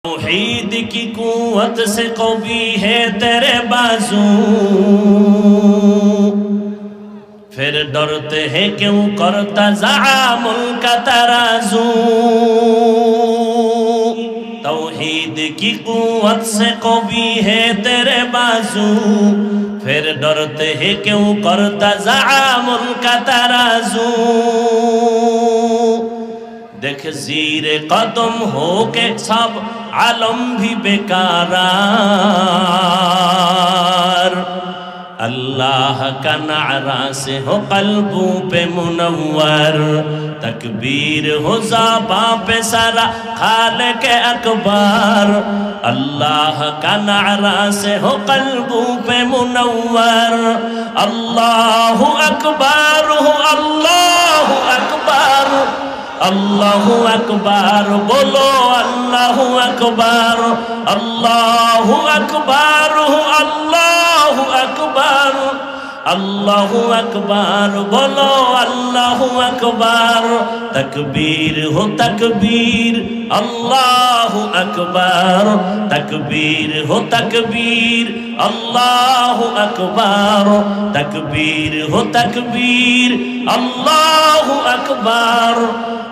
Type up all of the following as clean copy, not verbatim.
توحید کی قوت سے قوی ہے تیرے بازو، پھر ڈرتے ہیں کیوں کرتا زعامل کا ترازو۔ توحید کی قوت سے قوی ہے تیرے بازو، پھر ڈرتے ہیں کیوں کرتا زعامل کا ترازو۔ دیکھ زیر قدم ہو کے سب عالم بھی بیکارار، اللہ کا نعرہ سے ہو قلبوں پہ منور، تکبیر ہو زباں پہ سارا خالق اکبر، اللہ کا نعرہ سے ہو قلبوں پہ منور۔ اللہ اکبر ہو اللہ اکبر، اللہ اکبر بولو اللہ اکبر، اللہ اکبر ہو اللہ اکبر، اللہ اکبر بولو اللہ اکبر۔ تکبیر ہو تکبیر اللہ اکبر، تکبیر ہو تکبیر اللہ اکبر، تکبیر ہو تکبیر اللہ اکبر،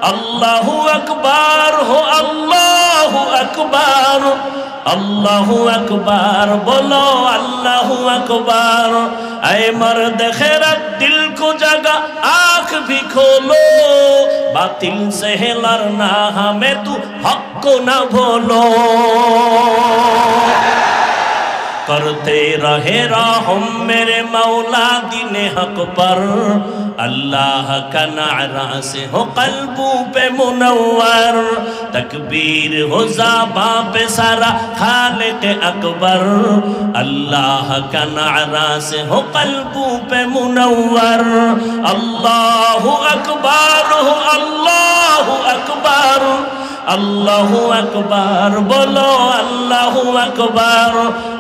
اللہ اکبر ہو اللہ اکبر، اللہ اکبر بولو اللہ اکبر۔ اے مرد خیرت دل کو جگہ آنکھ بھی کھولو، باطل سے ہے لڑنا ہمیں تو حق کو نہ بھولو، کرتے رہے رحم میرے مولا دین حق پر، اللہ کا نعرہ سے ہو قلبوں پہ منور، تکبیر ہو زباں پہ سارا خالق اکبر، اللہ کا نعرہ سے ہو قلبوں پہ منور۔ اللہ اکبر ہو اللہ اکبر، اللہ اکبر بولو اللہ اکبر،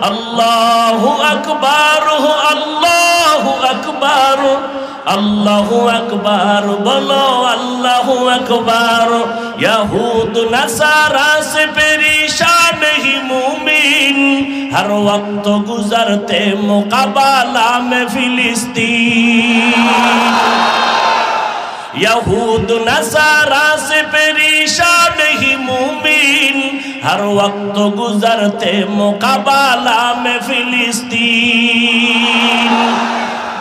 اللہ اکبر ہو اللہ اکبر، اللہ اکبر بولو اللہ اکبر۔ یہود نصارہ سے پریشان ہی مومن، ہر وقت گزرتے مقابلہ میں فلسطین، یہود نصارہ سے پریشان ہی مومن، ہر وقت گزرتے مقابلہ میں فلسطین،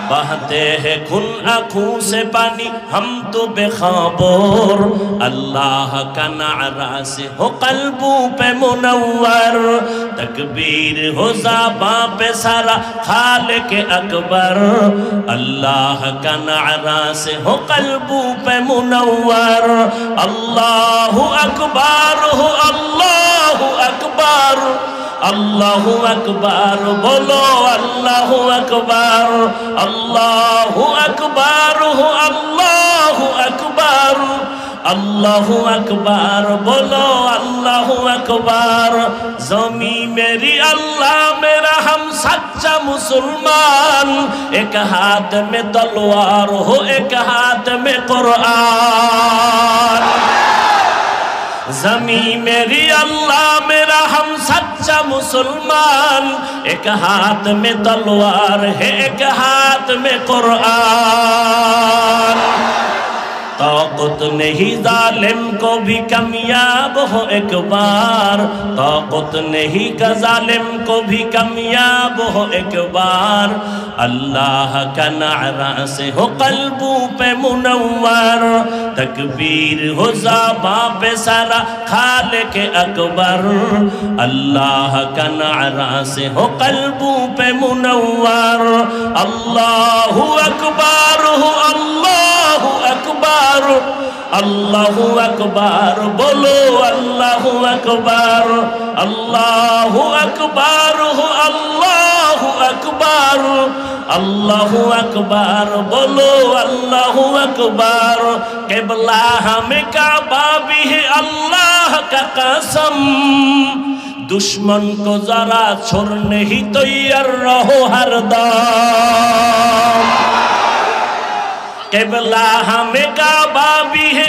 بہتے ہیں خون آنکھوں سے پانی ہم تو بے خبر، اللہ کا نعرہ سے ہو قلبوں پہ منور، تکبیر ہو زباں پہ سارا خالق اکبر، اللہ کا نعرہ سے ہو قلبوں پہ منور۔ اللہ اکبر ہو اللہ اکبر، اللہ اکبر بولو اللہ اکبر، اللہ اکبر ہو اللہ اکبر، اللہ اکبر بولو اللہ اکبر۔ زمین میری اللہ میرا ہم سچا مسلمان، ایک ہاتھ میں تلوار ہو ایک ہاتھ میں قرآن، زمین میری اللہ میرا ہم سچا مسلمان، ایک ہاتھ میں تلوار ہے ایک ہاتھ میں قرآن، طاقت نہیں ظالم کو بھی کامیاب ہو ایک بار، طاقت نہیں کا ظالم کو بھی کامیاب ہو ایک بار، اللہ کا نعرہ سے ہو قلبوں پہ منور، تکبیر ہو زباں پہ سارا خالق اکبر، اللہ کا نعرہ سے ہو قلبوں پہ منور۔ اللہ اکبر ہو اللہ اکبر، اللہ اکبر بولو اللہ اکبر، اللہ اکبر ہو اللہ اکبر، اللہ اکبر بولو اللہ اکبر۔ قبلہ ہمیں کعبہ بھی ہے اللہ کا قسم، دشمن کو ذرا چھوڑنے ہی تیار رہو ہر دم، قبلہ ہمیں کعبہ بھی ہے